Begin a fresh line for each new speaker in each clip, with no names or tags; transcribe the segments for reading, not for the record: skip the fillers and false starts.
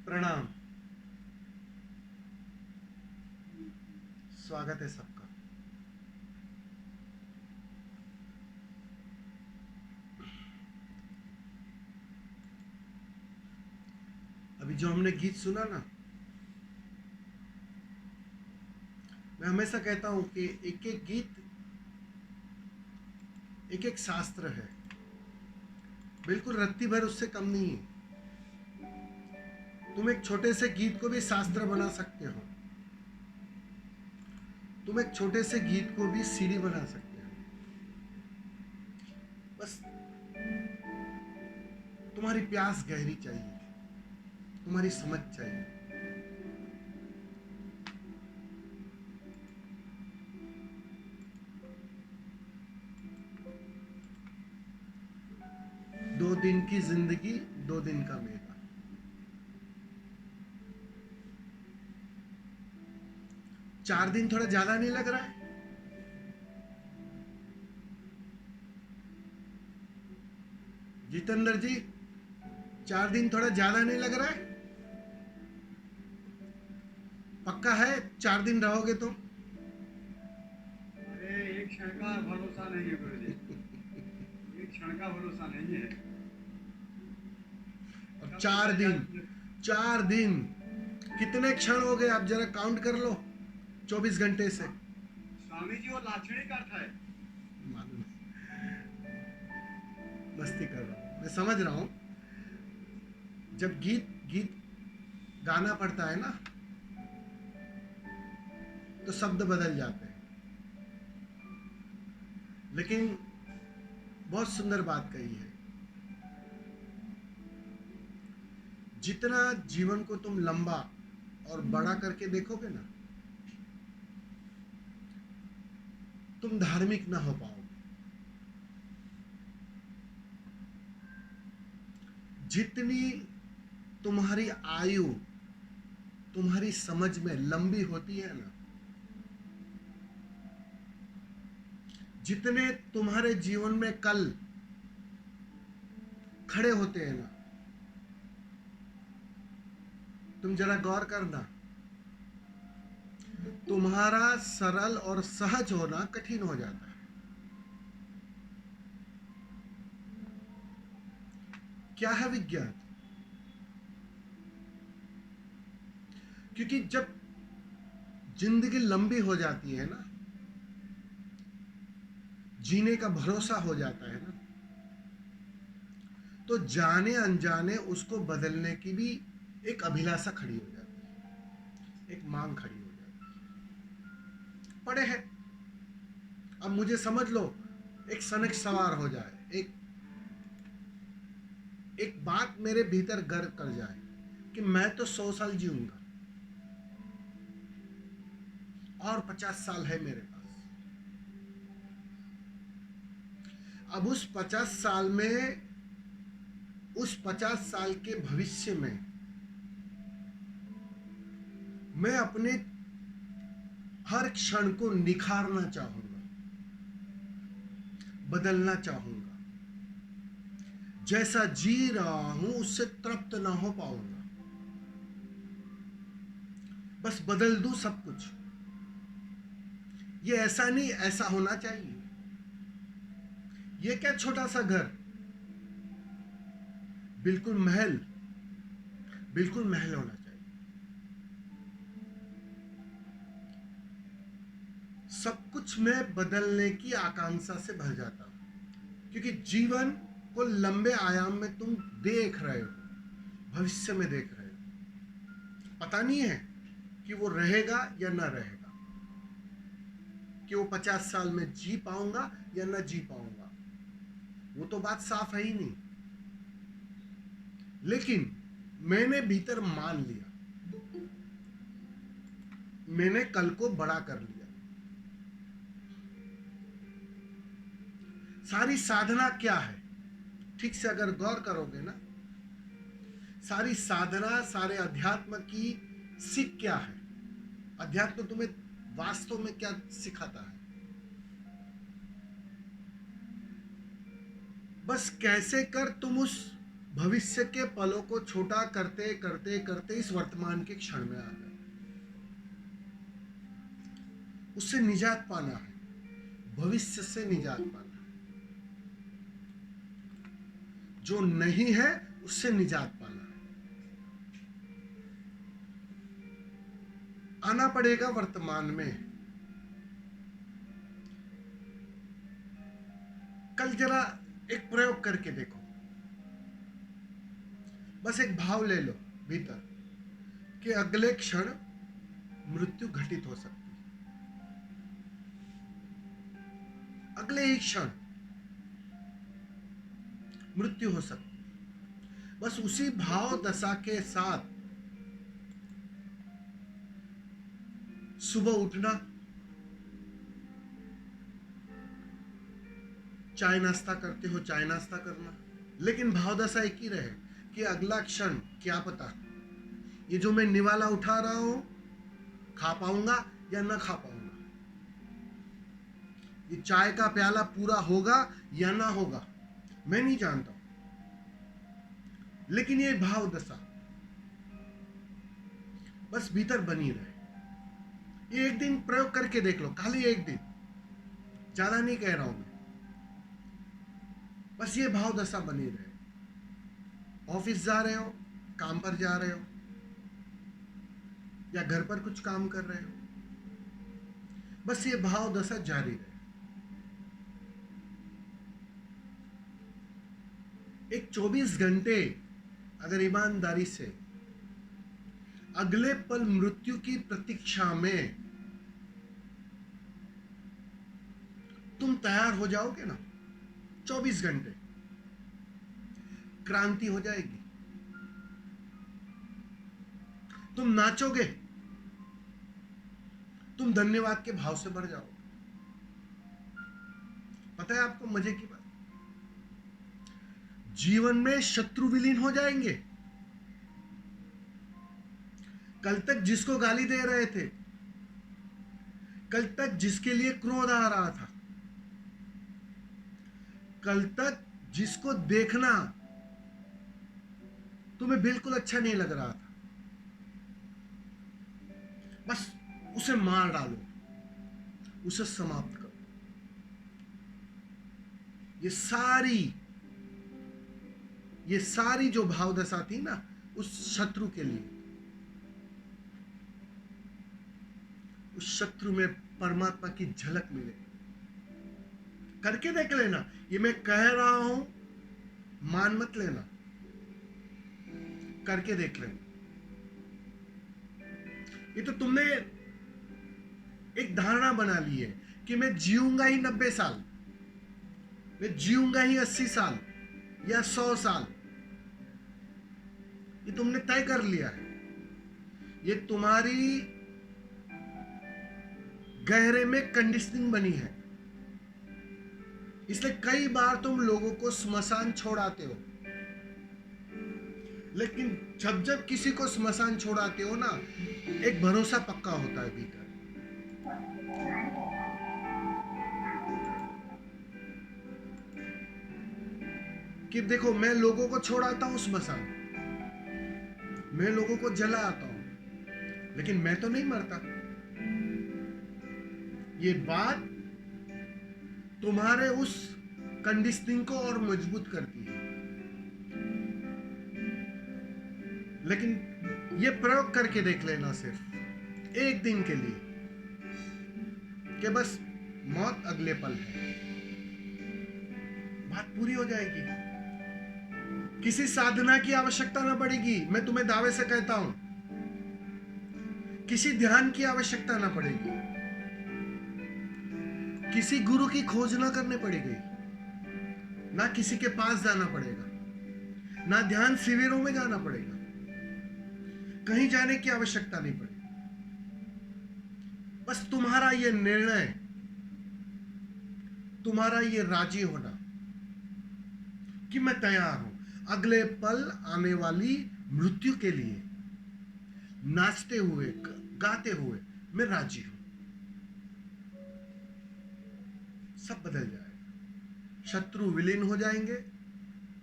प्रणाम। स्वागत है सबका। अभी जो हमने गीत सुना ना, मैं हमेशा कहता हूं कि एक एक गीत एक एक शास्त्र है, बिल्कुल रत्ती भर उससे कम नहीं है। तुम एक छोटे से गीत को भी शास्त्र बना सकते हो, तुम एक छोटे से गीत को भी सीढ़ी बना सकते हो। बस तुम्हारी प्यास गहरी चाहिए, तुम्हारी समझ चाहिए। दो दिन की जिंदगी, दो दिन का मेला। चार दिन थोड़ा ज्यादा नहीं लग रहा है? जितेंद्र जी, 4 दिन थोड़ा ज्यादा नहीं लग रहा है? पक्का है 4 दिन रहोगे तुम?
अरे एक क्षण का भरोसा नहीं है गुरु जी, एक क्षण का भरोसा नहीं है।
अब 4 दिन, 4 दिन कितने क्षण हो गए? आप जरा काउंट कर लो 24 घंटे से।
स्वामी जी वो लाक्षणिक अर्थ है।
मालूम है, मस्ती कर रहा हूँ, मैं समझ रहा हूँ। जब गीत गीत गाना पड़ता है ना, तो शब्द बदल जाते हैं। लेकिन बहुत सुंदर बात कही है, जितना जीवन को तुम लंबा और बड़ा करके देखोगे ना, तुम धार्मिक ना हो पाओगे। जितनी तुम्हारी आयु तुम्हारी समझ में लंबी होती है ना, जितने तुम्हारे जीवन में कल खड़े होते हैं ना, तुम जरा गौर करना, तुम्हारा सरल और सहज होना कठिन हो जाता है। क्या है विज्ञान? क्योंकि जब जिंदगी लंबी हो जाती है ना, जीने का भरोसा हो जाता है ना, तो जाने अनजाने उसको बदलने की भी एक अभिलाषा खड़ी हो जाती है, एक मांग खड़ी हो जाती है। पड़े हैं, अब मुझे समझ लो, एक सनक सवार हो जाए, एक बात मेरे भीतर गर्व कर जाए कि मैं तो 100 साल जीऊंगा और 50 साल है मेरे पास। अब उस 50 साल में, उस 50 साल के भविष्य में मैं अपने हर क्षण को निखारना चाहूंगा, बदलना चाहूंगा। जैसा जी रहा हूं उससे तृप्त ना हो पाऊंगा, बस बदल दूं सब कुछ। ये ऐसा नहीं, ऐसा होना चाहिए। ये क्या छोटा सा घर, बिल्कुल महल, बिल्कुल महल होना चाहिए। सब कुछ मैं बदलने की आकांक्षा से भर जाता हूं, क्योंकि जीवन को लंबे आयाम में तुम देख रहे हो, भविष्य में देख रहे हो। पता नहीं है कि वो रहेगा या ना रहेगा, कि वो 50 साल में जी पाऊंगा या ना जी पाऊंगा, वो तो बात साफ है ही नहीं। लेकिन मैंने भीतर मान लिया, मैंने कल को बड़ा कर लिया। सारी साधना क्या है? ठीक से अगर गौर करोगे ना, सारी साधना, सारे अध्यात्म की सीख क्या है? अध्यात्म तुम्हें वास्तव में क्या सिखाता है? बस कैसे कर तुम उस भविष्य के पलों को छोटा करते करते करते इस वर्तमान के क्षण में आ गए। उससे निजात पाना है, भविष्य से निजात पाना है, जो नहीं है उससे निजात पाना है। आना पड़ेगा वर्तमान में। कल जरा एक प्रयोग करके देखो, बस एक भाव ले लो भीतर कि अगले क्षण मृत्यु घटित हो सकती है, अगले ही क्षण मृत्यु हो सकती है। बस उसी भाव दशा के साथ सुबह उठना, चाय नाश्ता करते हो चाय नाश्ता करना, लेकिन भाव दशा एक ही रहे कि अगला क्षण क्या पता ये जो मैं निवाला उठा रहा हूं खा पाऊंगा या ना खा पाऊंगा, ये चाय का प्याला पूरा होगा या ना होगा मैं नहीं जानता, लेकिन ये भाव दशा बस भीतर बनी रहे। ये एक दिन प्रयोग करके देख लो, खाली एक दिन, ज्यादा नहीं कह रहा हूं मैं, बस ये भाव दशा बनी रहे। ऑफिस जा रहे हो, काम पर जा रहे हो या घर पर कुछ काम कर रहे हो, बस ये भाव दशा जारी रहे। एक 24 घंटे अगर ईमानदारी से अगले पल मृत्यु की प्रतीक्षा में तुम तैयार हो जाओगे ना, 24 घंटे क्रांति हो जाएगी। तुम नाचोगे, तुम धन्यवाद के भाव से भर जाओगे। पता है आपको मजे की बात, जीवन में शत्रु विलीन हो जाएंगे। कल तक जिसको गाली दे रहे थे, कल तक जिसके लिए क्रोध आ रहा था, कल तक जिसको देखना तुम्हें बिल्कुल अच्छा नहीं लग रहा था, बस उसे मार डालो, उसे समाप्त करो। ये सारी जो भाव दशा थी ना उस शत्रु के लिए, उस शत्रु में परमात्मा की झलक मिले। करके देख लेना, ये मैं कह रहा हूं मान मत लेना, करके देख लेना। ये तो तुमने एक धारणा बना ली है कि मैं जीऊंगा ही 90 साल, मैं जीऊंगा ही 80 साल या 100 साल, ये तुमने तय कर लिया है। ये तुम्हारी गहरे में कंडीशनिंग बनी है, इसलिए कई बार तुम लोगों को स्मशान छोड़ाते हो, लेकिन जब जब किसी को स्मशान छोड़ाते हो ना, एक भरोसा पक्का होता है भीतर कि देखो मैं लोगों को छोड़ाता हूं स्मशान, मैं लोगों को जला आता हूं, लेकिन मैं तो नहीं मरता। ये बात तुम्हारे उस कंडीशनिंग को और मजबूत करती है। लेकिन ये प्रयोग करके देख लेना सिर्फ एक दिन के लिए कि बस मौत अगले पल है, बात पूरी हो जाएगी। किसी साधना की आवश्यकता ना पड़ेगी, मैं तुम्हें दावे से कहता हूं, किसी ध्यान की आवश्यकता ना पड़ेगी, किसी गुरु की खोज ना करनी पड़ेगी, ना किसी के पास जाना पड़ेगा, ना ध्यान शिविरों में जाना पड़ेगा, कहीं जाने की आवश्यकता नहीं पड़ेगी। बस तुम्हारा ये निर्णय, तुम्हारा ये राजी होना कि मैं तैयार हूं अगले पल आने वाली मृत्यु के लिए, नाचते हुए गाते हुए मैं राजी हूं, सब बदल जाएगा। शत्रु विलीन हो जाएंगे,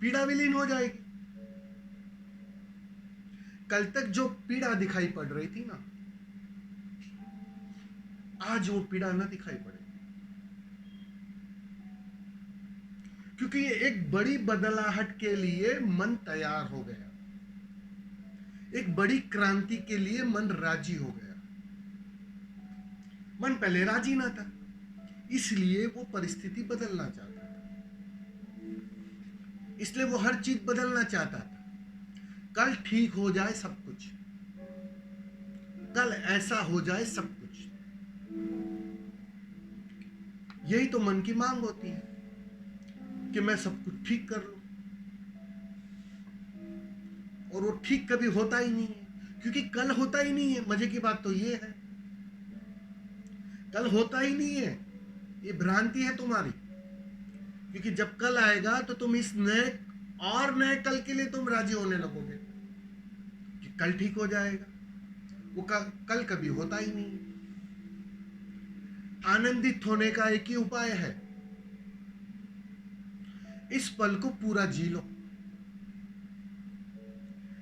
पीड़ा विलीन हो जाएगी, कल तक जो पीड़ा दिखाई पड़ रही थी ना, आज वो पीड़ा न दिखाई पड़े, क्योंकि ये एक बड़ी बदलाहट के लिए मन तैयार हो गया, एक बड़ी क्रांति के लिए मन राजी हो गया। मन पहले राजी ना था, इसलिए वो परिस्थिति बदलना चाहता था, इसलिए वो हर चीज बदलना चाहता था। कल ठीक हो जाए सब कुछ, कल ऐसा हो जाए सब कुछ, यही तो मन की मांग होती है कि मैं सब कुछ ठीक कर लूं, और वो ठीक कभी होता ही नहीं है, क्योंकि कल होता ही नहीं है। मजे की बात तो ये है, कल होता ही नहीं है, ये भ्रांति है तुम्हारी, क्योंकि जब कल आएगा तो तुम इस नए और नए कल के लिए तुम राजी होने लगोगे कि कल ठीक हो जाएगा। वो कल कभी होता ही नहीं। आनंदित होने का एक ही उपाय है, इस पल को पूरा जी लो,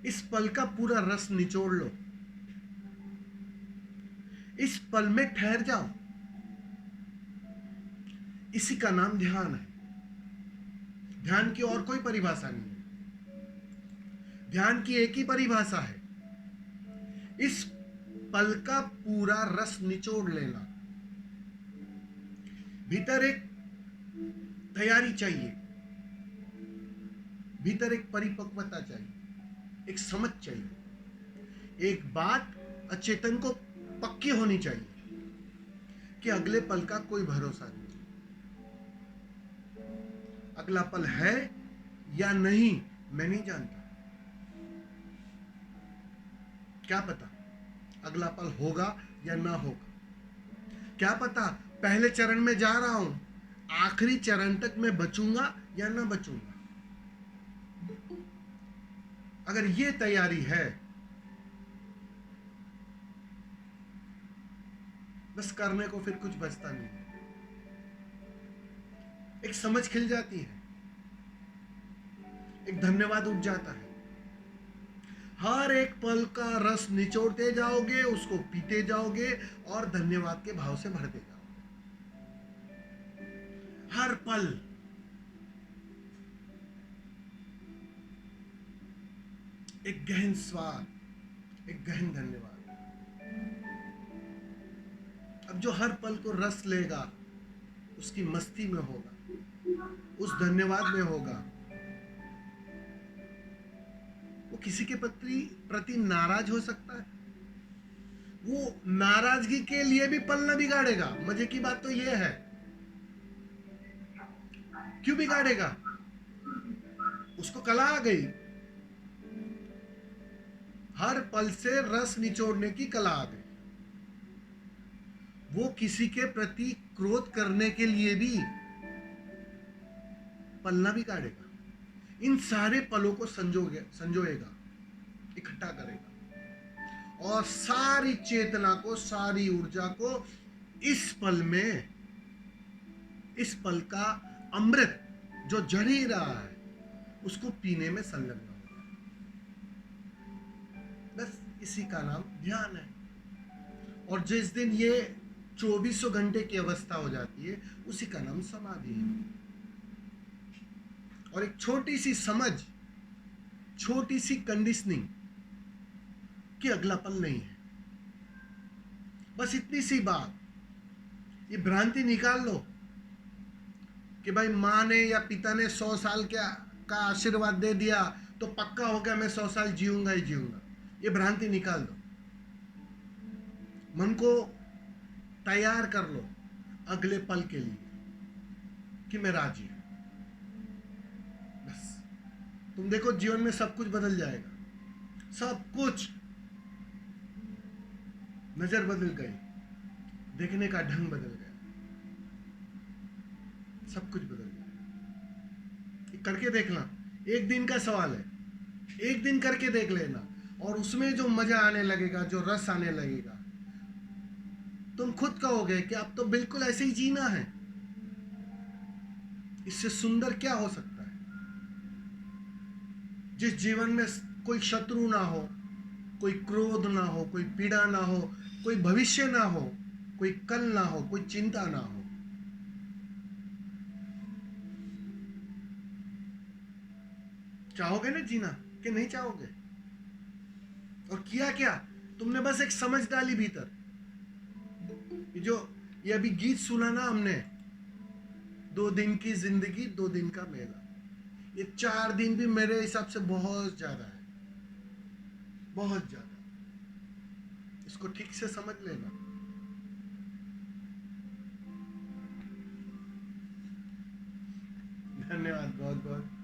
इस पल का पूरा रस निचोड़ लो, इस पल में ठहर जाओ। इसी का नाम ध्यान है। ध्यान की और कोई परिभाषा नहीं है, ध्यान की एक ही परिभाषा है, इस पल का पूरा रस निचोड़ लेना। भीतर एक तैयारी चाहिए, भीतर एक परिपक्वता चाहिए, एक समझ चाहिए, एक बात अचेतन को पक्की होनी चाहिए कि अगले पल का कोई भरोसा नहीं, अगला पल है या नहीं मैं नहीं जानता, क्या पता अगला पल होगा या ना होगा, क्या पता पहले चरण में जा रहा हूं, आखिरी चरण तक मैं बचूंगा या ना बचूंगा। अगर ये तैयारी है, बस करने को फिर कुछ बचता नहीं है, एक समझ खिल जाती है, एक धन्यवाद उठ जाता है। हर एक पल का रस निचोड़ते जाओगे, उसको पीते जाओगे और धन्यवाद के भाव से भरते जाओगे। हर पल एक गहन स्वाद, एक गहन धन्यवाद। अब जो हर पल को रस लेगा, उसकी मस्ती में होगा, उस धन्यवाद में होगा, वो किसी के प्रति नाराज हो सकता है, वो नाराजगी के लिए भी पल न बिगाड़ेगा। मजे की बात तो ये है, क्यों बिगाड़ेगा? उसको कला आ गई, हर पल से रस निचोड़ने की कला आ गई। वो किसी के प्रति क्रोध करने के लिए भी पल न बिगाड़ेगा, इन सारे पलों को संजोएगा, इकट्ठा करेगा और सारी चेतना को, सारी ऊर्जा को इस पल में, इस पल का अमृत जो जड़ ही रहा है उसको पीने में संलग्न होगा। बस इसी का नाम ध्यान है। और जिस दिन ये 2400 घंटे की अवस्था हो जाती है, उसी का नाम समाधि है। और एक छोटी सी समझ, छोटी सी कंडीशनिंग कि अगला पल नहीं है, बस इतनी सी बात, ये भ्रांति निकाल लो कि भाई माँ ने या पिता ने 100 साल का आशीर्वाद दे दिया तो पक्का हो गया मैं 100 साल जीऊंगा ही जीऊंगा। ये भ्रांति निकाल दो, मन को तैयार कर लो अगले पल के लिए कि मैं राजी हूं। बस तुम देखो जीवन में सब कुछ बदल जाएगा, सब कुछ। नजर बदल गई, देखने का ढंग बदल गया, सब कुछ बदल गया। करके देखना, एक दिन का सवाल है, एक दिन करके देख लेना और उसमें जो मजा आने लगेगा, जो रस आने लगेगा, तुम खुद कहोगे कि अब तो बिल्कुल ऐसे ही जीना है, इससे सुंदर क्या हो सकता है। जिस जीवन में कोई शत्रु ना हो, कोई क्रोध ना हो, कोई पीड़ा ना हो, कोई भविष्य ना हो, कोई कल ना हो, कोई चिंता ना हो। चाहोगे ना जीना कि नहीं चाहोगे? और किया क्या? तुमने बस एक समझ डाली भीतर। ये अभी गीत सुना ना हमने, 2 दिन की जिंदगी 2 दिन का मेला। ये 4 दिन भी मेरे हिसाब से बहुत ज्यादा है, बहुत ज्यादा। इसको ठीक से समझ लेना। धन्यवाद बहुत बहुत।